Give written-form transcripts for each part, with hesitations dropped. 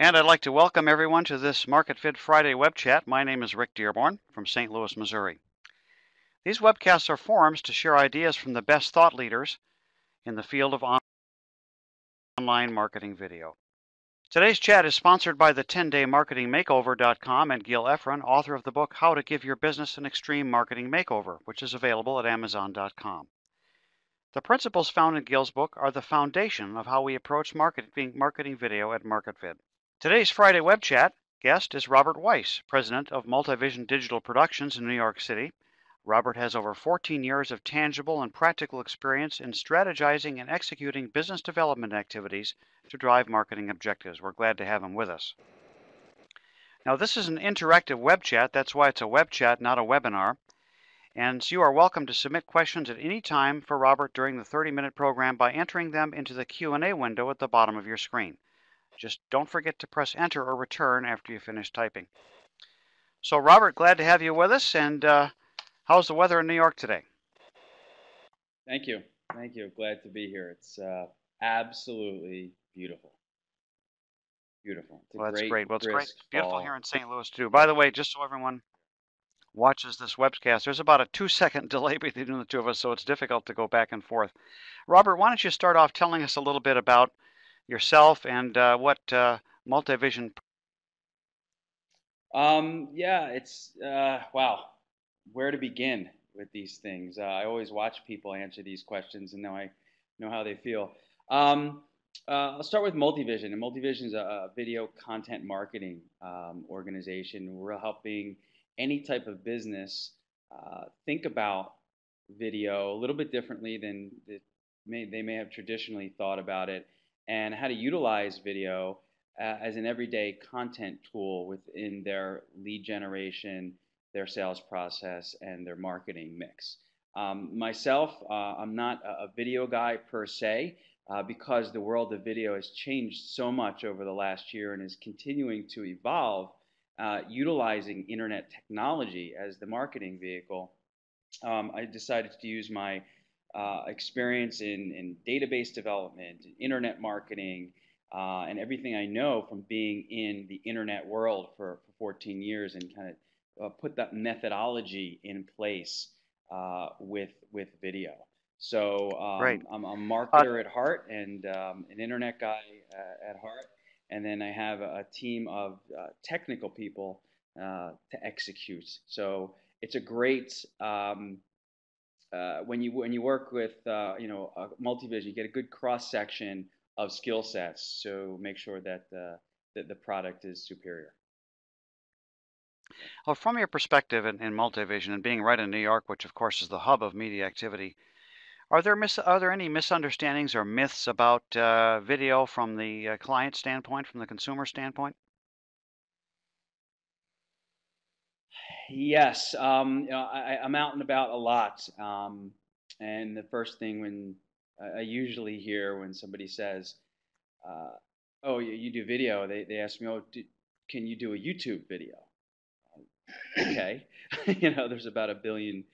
And I'd like to welcome everyone to this MarketVid Friday Webchat. My name is Rick Dearborn from St. Louis, Missouri. These webcasts are forums to share ideas from the best thought leaders in the field of online marketing video. Today's chat is sponsored by the 10daymarketingmakeover.com and Gil Efron, author of the book How to Give Your Business an Extreme Marketing Makeover, which is available at Amazon.com. The principles found in Gil's book are the foundation of how we approach marketing video at MarketVid. Today's Friday Web Chat guest is Robert Weiss, president of Multivision Digital Productions in New York City. Robert has over 14 years of tangible and practical experience in strategizing and executing business development activities to drive marketing objectives. We're glad to have him with us. Now, this is an interactive web chat. That's why it's a web chat, not a webinar. And so you are welcome to submit questions at any time for Robert during the 30-minute program by entering them into the Q&A window at the bottom of your screen. Just don't forget to press enter or return after you finish typing. So Robert, glad to have you with us. And how's the weather in New York today? Thank you. Thank you. Glad to be here. It's absolutely beautiful. Beautiful. Well, that's great. Well, it's great. It's beautiful fall here in St. Louis, too. By the way, just so everyone watches this webcast, there's about a 2-second delay between the two of us, so it's difficult to go back and forth. Robert, why don't you start off telling us a little bit about yourself and what Multivision. Yeah, it's wow. Where to begin with these things? I always watch people answer these questions, and now I know how they feel. I'll start with Multivision, and Multivision is a video content marketing organization. We're helping any type of business think about video a little bit differently than they may have traditionally thought about it, and how to utilize video as an everyday content tool within their lead generation, their sales process, and their marketing mix. Myself, I'm not a video guy per se, because the world of video has changed so much over the last year and is continuing to evolve, utilizing internet technology as the marketing vehicle. I decided to use my experience in database development, internet marketing, and everything I know from being in the internet world for 14 years, and kind of put that methodology in place with video. So I'm a marketer at heart and an internet guy at heart, and then I have a team of technical people to execute. So it's a great when you work with Multivision, you get a good cross section of skill sets. So make sure that the product is superior. Well, from your perspective in Multivision and being right in New York, which of course is the hub of media activity, are there any misunderstandings or myths about video from the client standpoint, from the consumer standpoint? Yes, I'm out and about a lot, and the first thing when I usually hear when somebody says, "Oh, you do video," they ask me, "Oh, can you do a YouTube video?" Okay, there's about a billion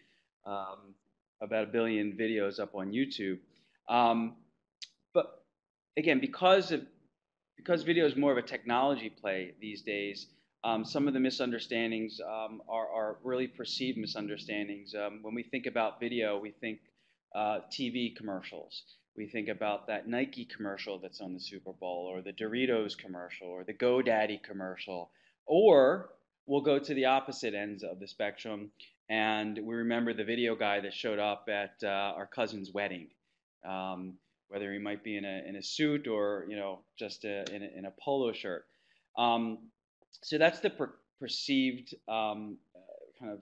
videos up on YouTube, but again, because video is more of a technology play these days. Some of the misunderstandings are really perceived misunderstandings. When we think about video, we think TV commercials. We think about that Nike commercial that's on the Super Bowl, or the Doritos commercial, or the GoDaddy commercial. Or we'll go to the opposite ends of the spectrum, and we remember the video guy that showed up at our cousin's wedding. Whether he might be in a suit or just in a polo shirt. So that's the perceived kind of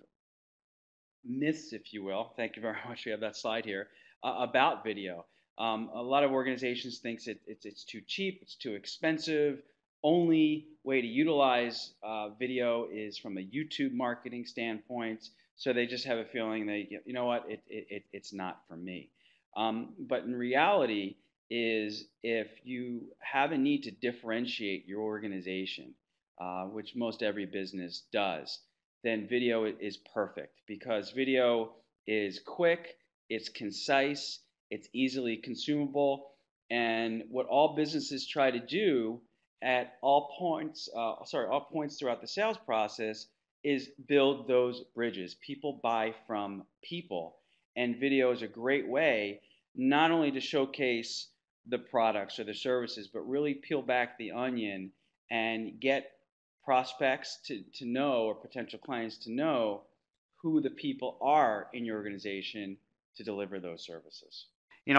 myths, if you will. Thank you very much. We have that slide here about video. A lot of organizations think it's too cheap, it's too expensive. Only way to utilize video is from a YouTube marketing standpoint. So they just have a feeling you know what, it's not for me. But in reality is, if you have a need to differentiate your organization, which most every business does, then video is perfect, because video is quick, it's concise, it's easily consumable, and what all businesses try to do at all points throughout the sales process is build those bridges. People buy from people, and video is a great way not only to showcase the products or the services, but really peel back the onion and get prospects to know, or potential clients to know, who the people are in your organization to deliver those services.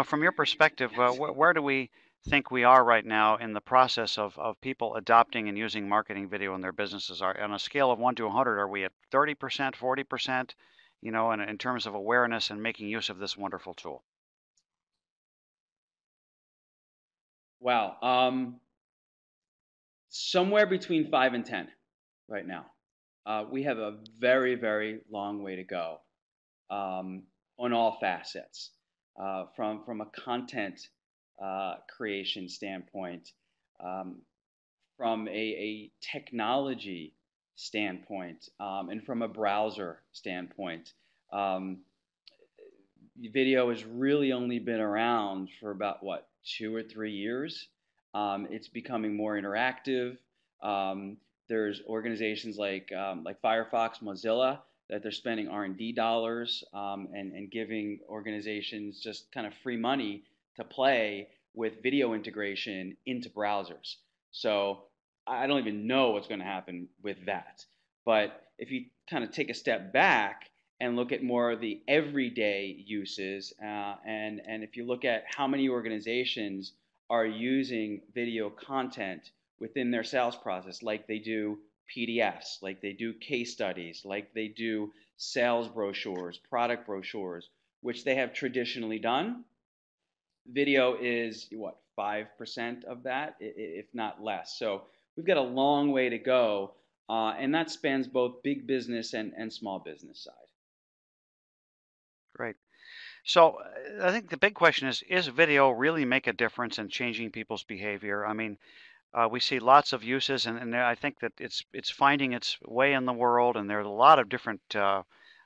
From your perspective, where do we think we are right now in the process of people adopting and using marketing video in their businesses? Are on a scale of 1 to 100, are we at 30%, 40%, in terms of awareness and making use of this wonderful tool? Wow. Somewhere between 5 and 10 right now. We have a very, very long way to go um, on all facets, from a content creation standpoint, um, from a technology standpoint, and from a browser standpoint. Um, Video has really only been around for about what, 2 or 3 years. It's becoming more interactive. Um, there's organizations like Firefox, Mozilla, that they're spending R&D dollars, and giving organizations just kind of free money to play with video integration into browsers. So I don't even know what's going to happen with that. But if you kind of take a step back and look at more of the everyday uses, and if you look at how many organizations are using video content within their sales process, like they do PDFs, like they do case studies, like they do sales brochures, product brochures, which they have traditionally done. Video is what, 5% of that, if not less. So we've got a long way to go, and that spans both big business and small business side. Great. So I think the big question is video really make a difference in changing people's behavior? I mean, we see lots of uses, and I think that it's finding its way in the world, and there's a lot of different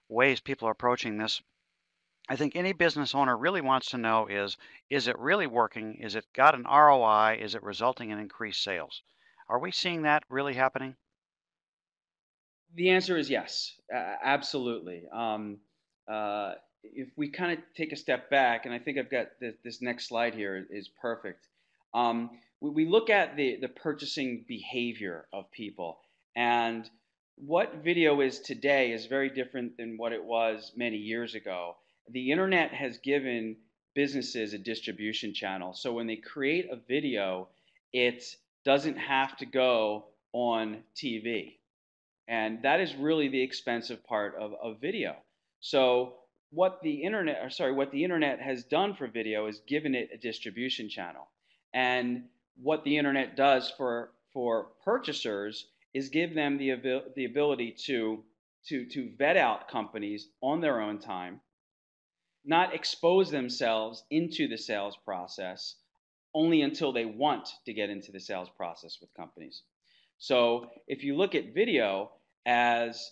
ways people are approaching this. I think any business owner really wants to know is it really working? Is it got an ROI? Is it resulting in increased sales? Are we seeing that really happening? The answer is yes, absolutely. If we kind of take a step back, and I think I've got this next slide here is perfect. We look at the purchasing behavior of people, and what video is today is very different than what it was many years ago. The internet has given businesses a distribution channel. So when they create a video, it doesn't have to go on TV. And that is really the expensive part of video. So what the internet has done for video is given it a distribution channel. And what the internet does for purchasers is give them the ability to vet out companies on their own time, not expose themselves into the sales process only until they want to get into the sales process with companies. So if you look at video as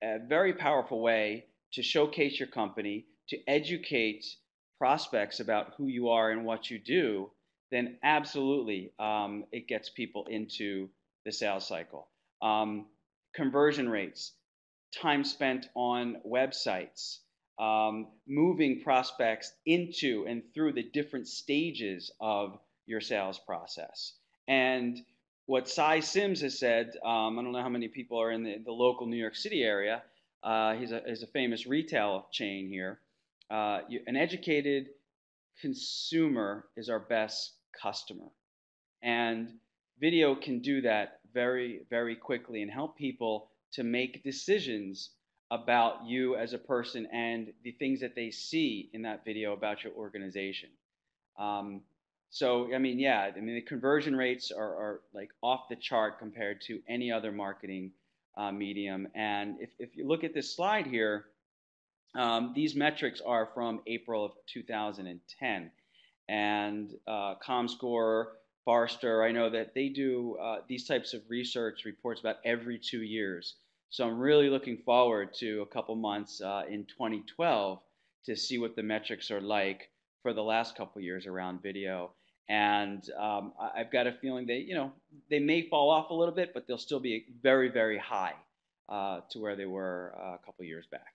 a very powerful way to showcase your company, to educate prospects about who you are and what you do, then absolutely it gets people into the sales cycle. Conversion rates, time spent on websites, moving prospects into and through the different stages of your sales process. And what Cy Sims has said, I don't know how many people are in the local New York City area. He's a famous retail chain here. An educated consumer is our best customer. And video can do that very, very quickly and help people to make decisions about you as a person and the things that they see in that video about your organization. Um, so, I mean, yeah, I mean, the conversion rates are like off the chart compared to any other marketing medium. And if you look at this slide here, these metrics are from April of 2010. And ComScore, Barster, I know that they do these types of research reports about every 2 years. So I'm really looking forward to a couple months in 2012 to see what the metrics are like for the last couple years around video. And I've got a feeling they may fall off a little bit, but they'll still be very, very high to where they were a couple years back.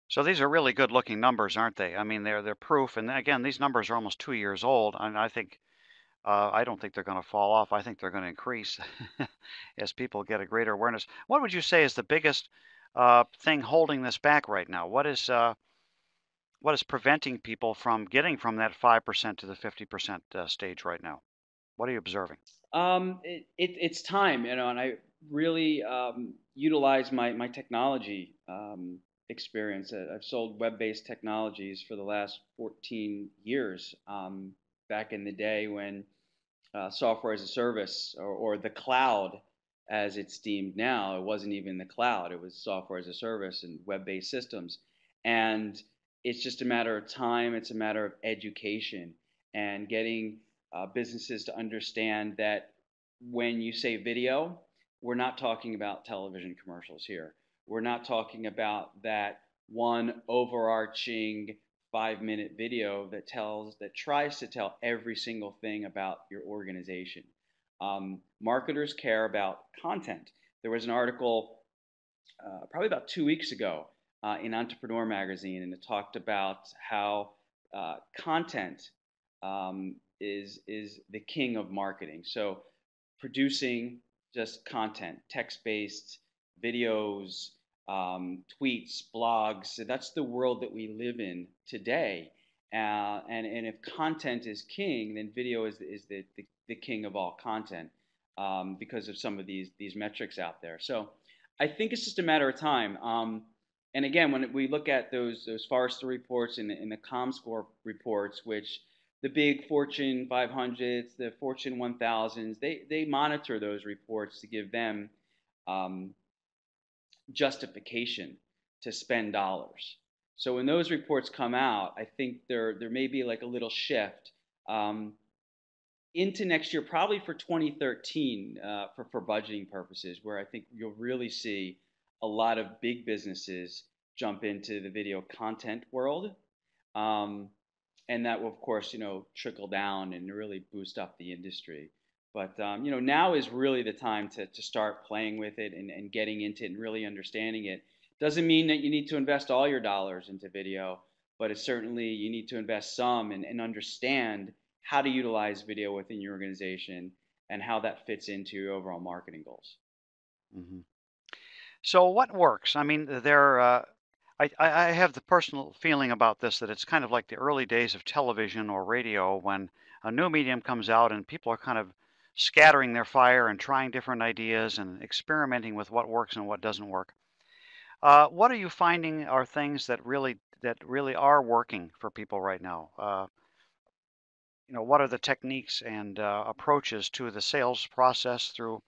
So these are really good looking numbers, aren't they? I mean, they're proof. And again, these numbers are almost 2 years old, and I don't think they're going to fall off. I think they're going to increase as people get a greater awareness. What would you say is the biggest thing holding this back right now? What is preventing people from getting from that 5% to the 50% stage right now? What are you observing? It's time, and I really utilize my technology experience. I've sold web-based technologies for the last 14 years. Back in the day when software as a service or the cloud, as it's deemed now, it wasn't even the cloud; it was software as a service and web-based systems. And it's just a matter of time. It's a matter of education and getting businesses to understand that when you say video, we're not talking about television commercials here. We're not talking about that one overarching 5-minute video that tries to tell every single thing about your organization. Marketers care about content. There was an article probably about 2 weeks ago in Entrepreneur magazine, and it talked about how content is the king of marketing. So producing just content, text-based videos, tweets, blogs. So that's the world that we live in today. And if content is king, then video is the king of all content because of some of these metrics out there. So I think it's just a matter of time. And again, when we look at those Forrester reports and the ComScore reports, which the big Fortune 500s, the Fortune 1000s, they monitor those reports to give them justification to spend dollars. So when those reports come out, I think there may be like a little shift into next year, probably for 2013, for budgeting purposes, where I think you'll really see a lot of big businesses jump into the video content world. And that will, of course, trickle down and really boost up the industry. But now is really the time to start playing with it and getting into it and really understanding it. Doesn't mean that you need to invest all your dollars into video, but it's certainly you need to invest some and understand how to utilize video within your organization and how that fits into your overall marketing goals. Hmm. So what works? I mean, I have the personal feeling about this that it's kind of like the early days of television or radio when a new medium comes out and people are kind of scattering their fire and trying different ideas and experimenting with what works and what doesn't work. What are you finding are things that really are working for people right now? What are the techniques and approaches to the sales process through,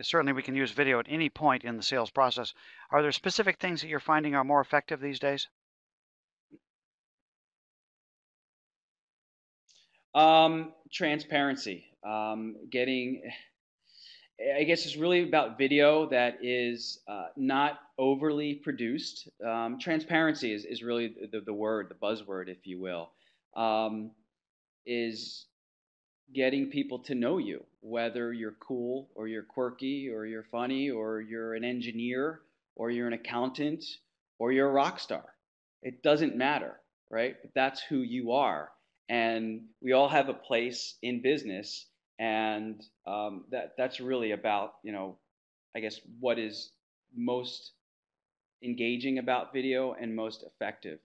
certainly we can use video at any point in the sales process. Are there specific things that you're finding are more effective these days? Transparency. I guess it's really about video that is not overly produced. Transparency is really the word, the buzzword, if you will, is getting people to know you, whether you're cool or you're quirky or you're funny or you're an engineer or you're an accountant or you're a rock star. It doesn't matter, right? But that's who you are. And we all have a place in business, and that's really about, I guess what is most engaging about video and most effective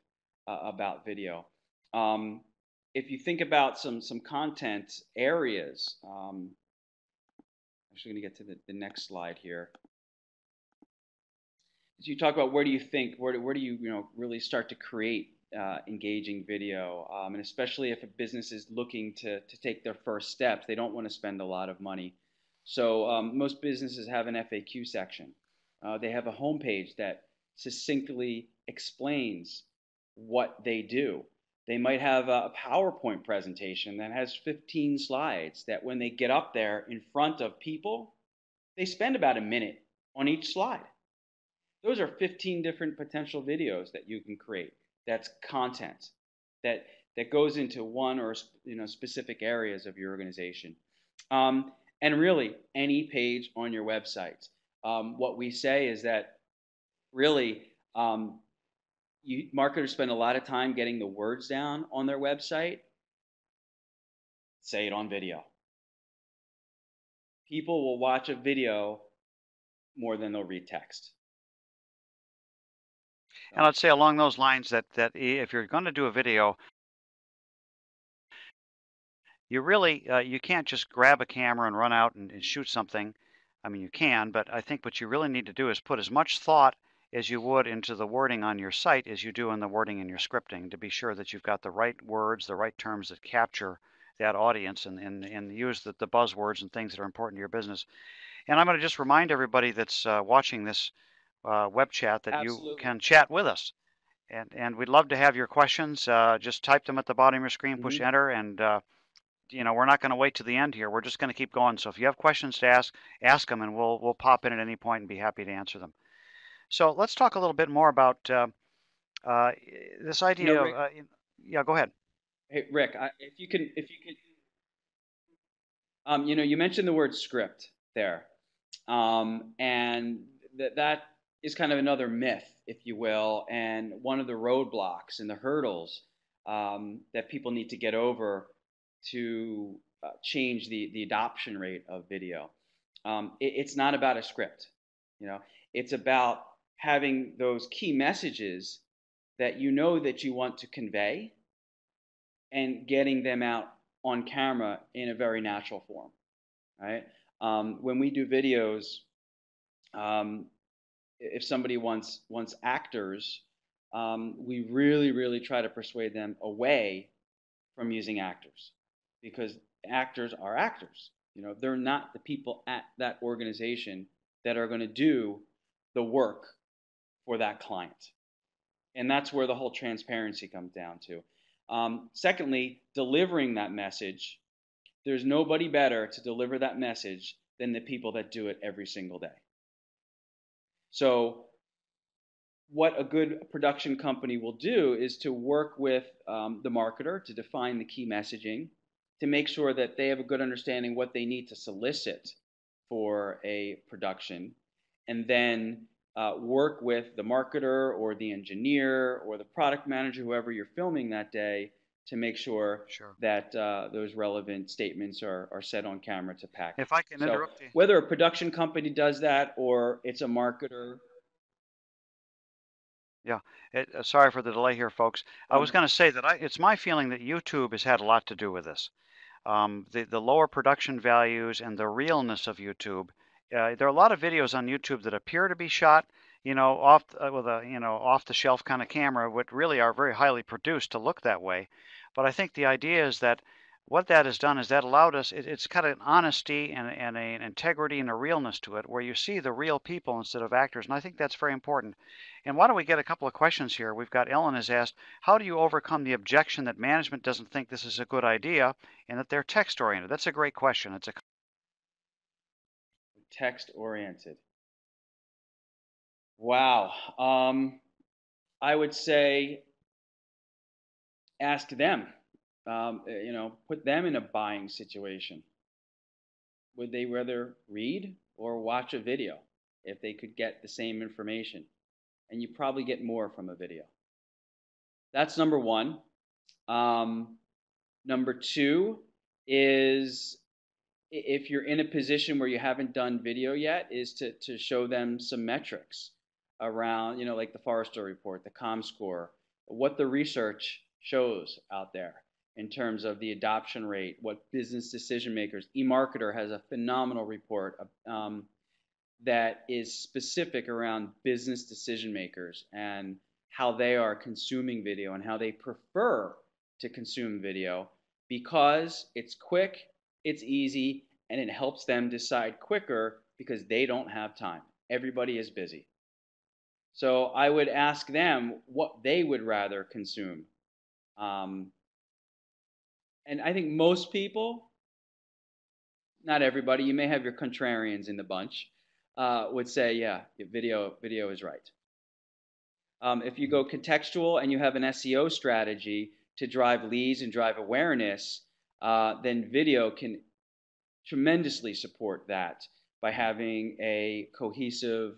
about video. Um, if you think about some content areas, I'm actually going to get to the next slide here. So you talk about where do you think, where do you really start to create engaging video, and especially if a business is looking to take their first steps, they don't want to spend a lot of money. So most businesses have an FAQ section. They have a homepage that succinctly explains what they do. They might have a PowerPoint presentation that has 15 slides that when they get up there in front of people, they spend about a minute on each slide. Those are 15 different potential videos that you can create. That's content that that goes into one or specific areas of your organization. And really, any page on your website. What we say is that really, marketers spend a lot of time getting the words down on their website. Say it on video. People will watch a video more than they'll read text. And I'd say along those lines that if you're going to do a video, you really you can't just grab a camera and run out and shoot something. I mean, you can, but I think what you really need to do is put as much thought as you would into the wording on your site as you do in the wording in your scripting, to be sure that you've got the right words, the right terms that capture that audience, and use the buzzwords and things that are important to your business. And I'm going to just remind everybody that's watching this web chat that Absolutely. you can chat with us. And we'd love to have your questions. Just type them at the bottom of your screen, push enter, and we're not going to wait to the end here. We're just going to keep going. So if you have questions to ask them, and we'll pop in at any point and be happy to answer them. So let's talk a little bit more about this idea Rick, of. Yeah, go ahead. Hey, Rick, if you could, you mentioned the word script there, and that is kind of another myth, if you will, and one of the roadblocks and the hurdles that people need to get over to change the adoption rate of video. It's not about a script, it's about having those key messages that that you want to convey and getting them out on camera in a very natural form, right? When we do videos, if somebody wants actors, we really try to persuade them away from using actors, because actors are actors. They're not the people at that organization that are going to do the work for that client. And that's where the whole transparency comes down to. Secondly, delivering that message. There's nobody better to deliver that message than the people that do it every single day. So what a good production company will do is to work with the marketer to define the key messaging, to make sure that they have a good understanding what they need to solicit for a production, and then work with the marketer or the engineer or the product manager, whoever you're filming that day, to make sure that those relevant statements are set on camera to package. If I can interrupt you. Whether a production company does that or it's a marketer. Yeah, sorry for the delay here, folks. I was going to say that it's my feeling that YouTube has had a lot to do with this. The lower production values and the realness of YouTube. There are a lot of videos on YouTube that appear to be shot, off with a off-the-shelf kind of camera, but really are very highly produced to look that way. But I think the idea is that what that has done is that allowed us. It's kind of an honesty and an integrity and a realness to it, where you see the real people instead of actors, and I think that's very important. And why don't we get a couple of questions here? We've got Ellen has asked, how do you overcome the objection that management doesn't think this is a good idea and that they're text-oriented? That's a great question. It's a text-oriented. Wow. I would say ask them. Put them in a buying situation. Would they rather read or watch a video if they could get the same information? And you probably get more from a video. That's number one. Number two is, if you're in a position where you haven't done video yet, is to show them some metrics around, like the Forrester report, the ComScore, what the research shows out there in terms of the adoption rate, what business decision makers. eMarketer has a phenomenal report that is specific around business decision makers and how they are consuming video and how they prefer to consume video, because it's quick, it's easy, and it helps them decide quicker because they don't have time. Everybody is busy. So I would ask them what they would rather consume. And I think most people, not everybody, you may have your contrarians in the bunch, would say, yeah, video is right. If you go contextual and you have an SEO strategy, to drive leads and drive awareness, then video can tremendously support that by having a cohesive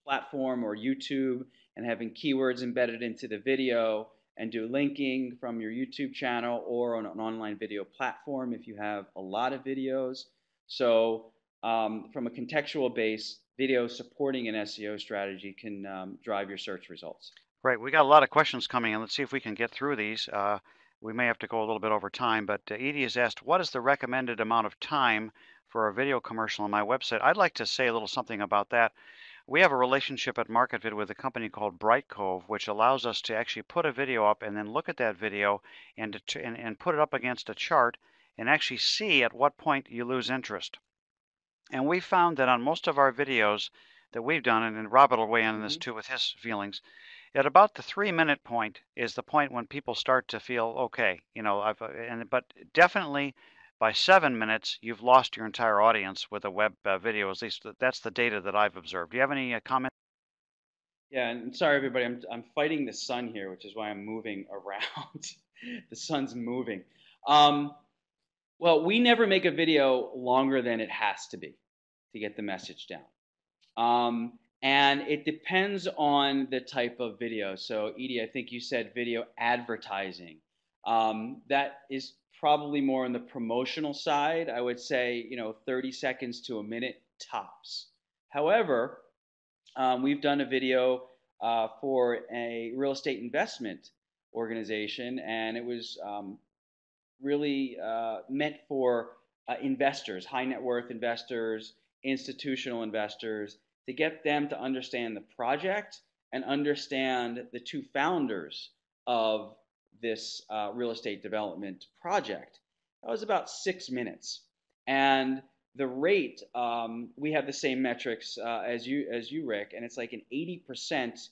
platform or YouTube and having keywords embedded into the video and do linking from your YouTube channel or on an online video platform if you have a lot of videos. So from a contextual base, video supporting an SEO strategy can drive your search results. Right. We got a lot of questions coming in. Let's see if we can get through these. We may have to go a little bit over time, but Edie has asked, what is the recommended amount of time for a video commercial on my website? I'd like to say a little something about that. We have a relationship at MarketVid with a company called Brightcove, which allows us to actually put a video up and then look at that video and put it up against a chart and actually see at what point you lose interest. And we found that on most of our videos that we've done, and Robert will weigh in on this too with his feelings, at about the 3-minute point is the point when people start to feel okay, but definitely by 7 minutes you've lost your entire audience with a web video. At least that's the data that I've observed. Do you have any comments? Yeah, and sorry everybody, I'm fighting the sun here, which is why I'm moving around. The sun's moving. Well, we never make a video longer than it has to be to get the message down. And it depends on the type of video. So Edie, I think you said video advertising. That is probably more on the promotional side. I would say 30 seconds to a minute tops. However, we've done a video for a real estate investment organization, and it was really meant for investors, high net worth investors, institutional investors, to get them to understand the project and understand the two founders of this real estate development project. That was about 6 minutes. And the rate, we have the same metrics as you, Rick, and it's like an 80%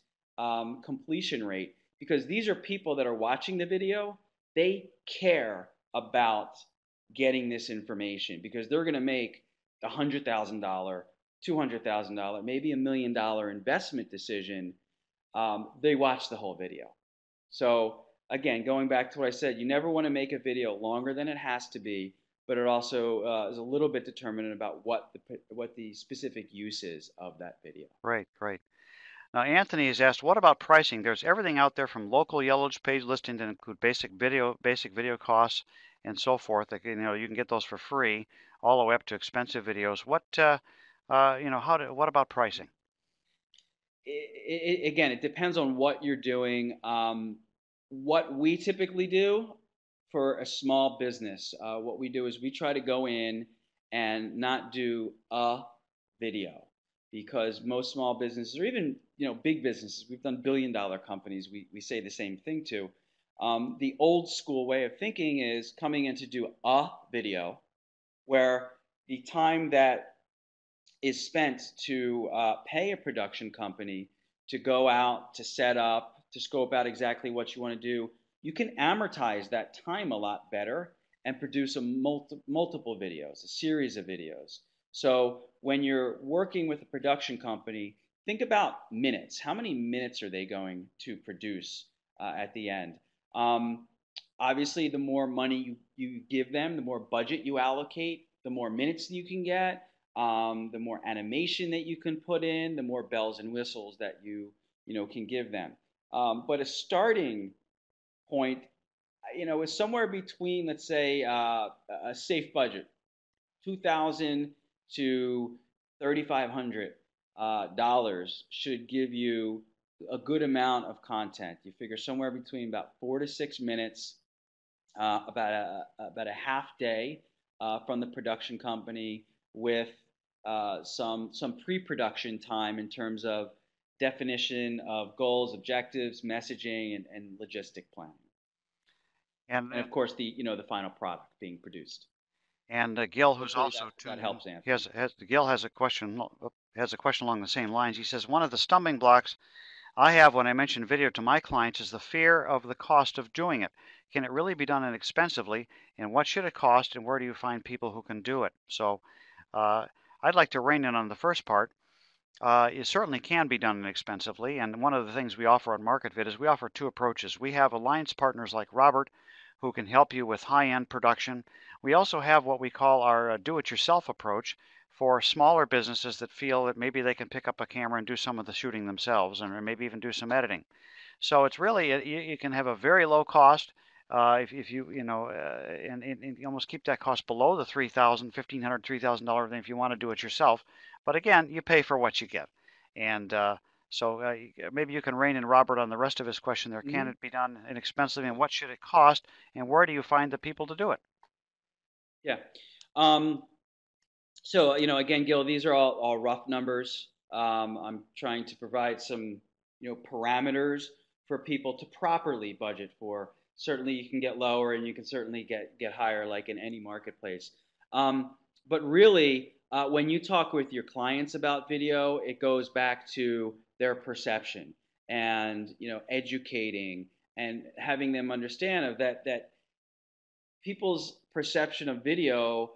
completion rate, because these are people that are watching the video. They care about getting this information because they're going to make the $100,000, $200,000, maybe $1 million investment decision. They watch the whole video. So again, going back to what I said, you never want to make a video longer than it has to be, but it also is a little bit determinant about what the specific use is of that video. Right, right. Now, Anthony has asked, what about pricing? There's everything out there from local Yellow page listing to include basic video costs and so forth. You can get those for free, all the way up to expensive videos. What about pricing? Again, it depends on what you're doing. What we typically do for a small business, what we do is we try to go in and not do a video, because most small businesses, or even big businesses, we've done billion-dollar companies, we say the same thing to. The old school way of thinking is coming in to do a video, where the time that is spent to pay a production company to go out, to set up, to scope out exactly what you want to do, you can amortize that time a lot better and produce multiple videos, a series of videos. So when you're working with a production company, think about minutes. How many minutes are they going to produce at the end? Obviously, the more money you give them, the more budget you allocate, the more minutes you can get, the more animation that you can put in, the more bells and whistles that you can give them. But a starting point, is somewhere between, let's say, a safe budget, $2,000 to $3,500 should give you a good amount of content. You figure somewhere between about 4 to 6 minutes, about a half day from the production company, with some pre-production time in terms of definition of goals, objectives, messaging, and logistic planning. And of course, the final product being produced. And Gil, who's also that helps answer. Gil has a question along the same lines. He says, one of the stumbling blocks I have when I mention video to my clients is the fear of the cost of doing it. Can it really be done inexpensively? And what should it cost? And where do you find people who can do it? So I'd like to rein in on the first part. It certainly can be done inexpensively, and one of the things we offer on MarketVid is we offer two approaches. We have alliance partners like Robert, who can help you with high-end production. We also have what we call our do-it-yourself approach for smaller businesses that feel that maybe they can pick up a camera and do some of the shooting themselves, and maybe even do some editing. So it's really you can have a very low cost if you know and you almost keep that cost below the $3,000, $1,500, $3,000 if you want to do it yourself. But again, you pay for what you get. And so maybe you can rein in Robert on the rest of his question there. Can Hmm. it be done inexpensively, and what should it cost, and where do you find the people to do it? Yeah. Um, so, again, Gil, these are all rough numbers. I'm trying to provide some, parameters for people to properly budget for. Certainly, you can get lower, and you can certainly get higher, like in any marketplace. But really, when you talk with your clients about video, it goes back to their perception and educating and having them understand of that people's perception of video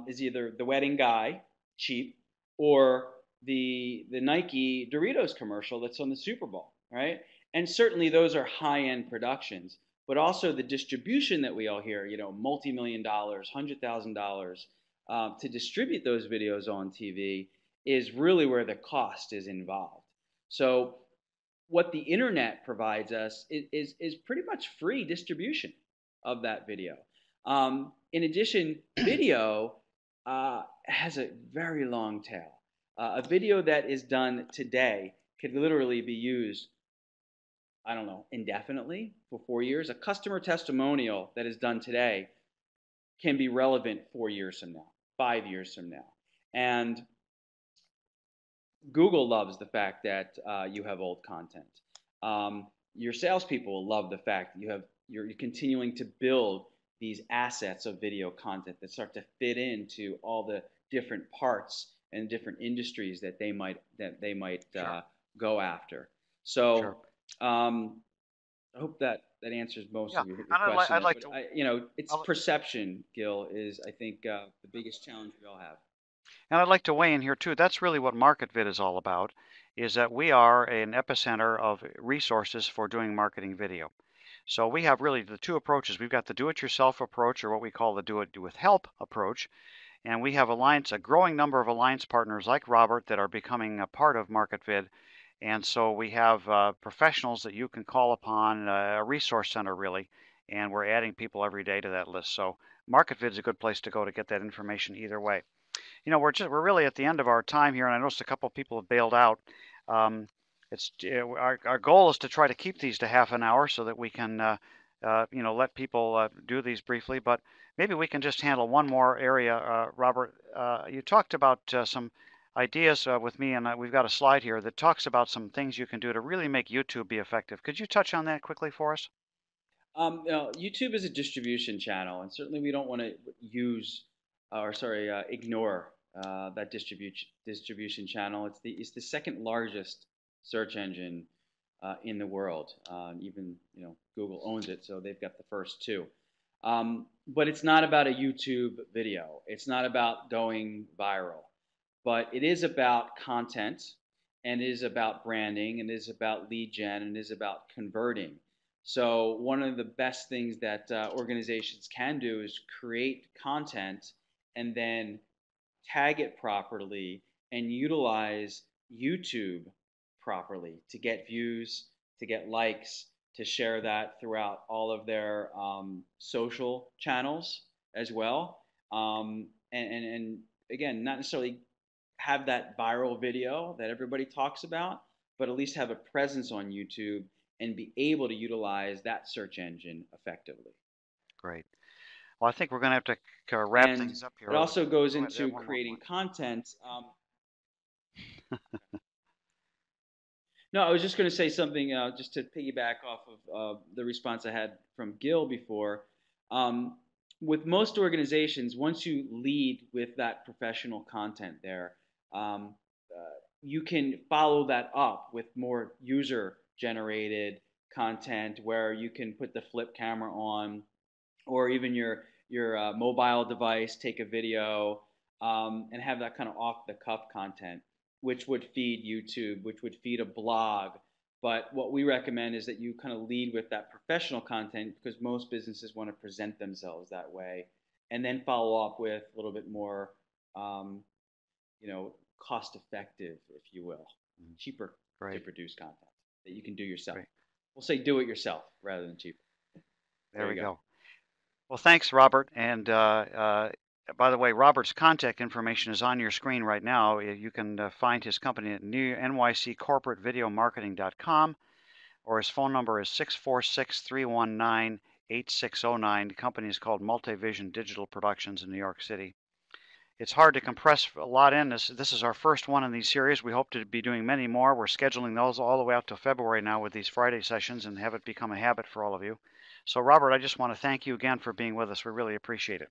is either the wedding guy, cheap, or the Nike Doritos commercial that's on the Super Bowl, right? And certainly those are high-end productions, but also the distribution that we all hear, multi-million dollars, $100,000 to distribute those videos on TV is really where the cost is involved. So what the internet provides us is pretty much free distribution of that video. In addition, video has a very long tail. A video that is done today could literally be used, I don't know, indefinitely for 4 years. A customer testimonial that is done today can be relevant 4 years from now, 5 years from now. And Google loves the fact that you have old content. Your salespeople will love the fact that you're continuing to build these assets of video content that start to fit into all the different parts and different industries that they might Sure, go after. sure. So I hope that answers most Yeah, of your and question I'd there. like But to. it's I'll, perception, Gil, is I think the biggest challenge we all have. And I'd like to weigh in here too. That's really what MarketVid is all about, is that we are an epicenter of resources for doing marketing video. So we have really the two approaches. We've got the do-it-yourself approach, or what we call the do-it-with-help approach, and we have a growing number of alliance partners like Robert that are becoming a part of MarketVid. And so we have professionals that you can call upon, a resource center really, and we're adding people every day to that list. So MarketVid is a good place to go to get that information either way. We're really at the end of our time here, and I noticed a couple of people have bailed out. Um, it's our goal is to try to keep these to half an hour so that we can let people do these briefly. But maybe we can just handle one more area. Robert, you talked about some ideas with me, and we've got a slide here that talks about some things you can do to really make YouTube be effective. Could you touch on that quickly for us? YouTube is a distribution channel, and certainly we don't want to ignore that distribution channel. It's the second largest search engine in the world. Even Google owns it, so they've got the first two. But it's not about a YouTube video. It's not about going viral, but it is about content, and it is about branding, and it is about lead gen, and it is about converting. So one of the best things that organizations can do is create content and then tag it properly and utilize YouTube properly to get views, to get likes, to share that throughout all of their social channels as well. And again, not necessarily have that viral video that everybody talks about, but at least have a presence on YouTube and be able to utilize that search engine effectively. Great. Well, I think we're going to have to wrap And things up here. it also goes Go ahead. into One more creating point. content. No, I was just going to say something just to piggyback off of the response I had from Gil before. Um, with most organizations, once you lead with that professional content there, um, you can follow that up with more user generated content where you can put the flip camera on, or even your mobile device, take a video, and have that kind of off the cuff content. which would feed YouTube, which would feed a blog. But what we recommend is that you kind of lead with that professional content because most businesses want to present themselves that way, and then follow up with a little bit more, um, cost effective, if you will, cheaper to produce content that you can do yourself. Great. We'll say do it yourself rather than cheaper. There we go. Well, thanks, Robert. And by the way, Robert's contact information is on your screen right now. You can find his company at nyccorporatevideomarketing.com, or his phone number is 646-319-8609. The company is called Multivision Digital Productions in New York City. It's hard to compress a lot in this. This is our first one in these series. We hope to be doing many more. We're scheduling those all the way out to February now with these Friday sessions and have it become a habit for all of you. So, Robert, I just want to thank you again for being with us. We really appreciate it.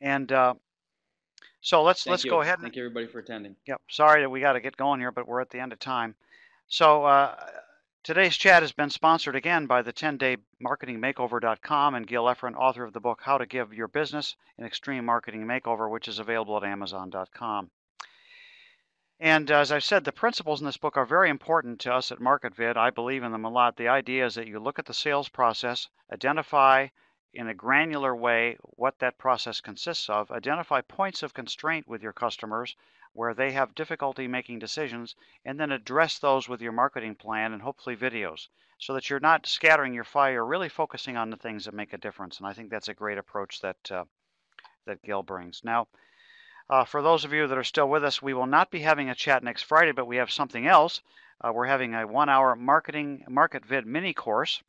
And so let's go ahead. Thank you, everybody, for attending. Yep. Sorry that we got to get going here, but we're at the end of time. So today's chat has been sponsored again by the 10daymarketingmakeover.com and Gil Efron, author of the book How to Give Your Business an Extreme Marketing Makeover, which is available at Amazon.com. And as I've said, the principles in this book are very important to us at MarketVid. I believe in them a lot. The idea is that you look at the sales process, identify in a granular way what that process consists of, identify points of constraint with your customers where they have difficulty making decisions, and then address those with your marketing plan and hopefully videos so that you're not scattering your fire, really focusing on the things that make a difference. And I think that's a great approach that Gil brings. Now, for those of you that are still with us, we will not be having a chat next Friday, but we have something else. We're having a 1-hour MarketVid mini course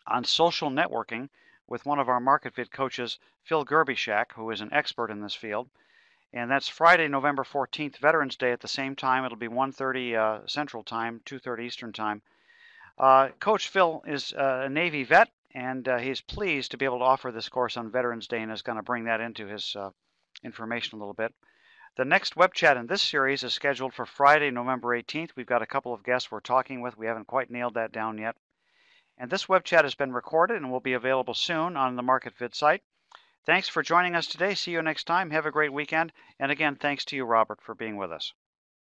on social networking with one of our MarketVid coaches, Phil Gerbyshak, who is an expert in this field. And that's Friday, November 14th, Veterans Day at the same time. It'll be 1:30 Central Time, 2:30 Eastern Time. Coach Phil is a Navy vet, and he's pleased to be able to offer this course on Veterans Day and is going to bring that into his information a little bit. The next web chat in this series is scheduled for Friday, November 18th. We've got a couple of guests we're talking with. We haven't quite nailed that down yet. And this web chat has been recorded and will be available soon on the MarketVid site. Thanks for joining us today. See you next time. Have a great weekend. And again, thanks to you, Robert, for being with us.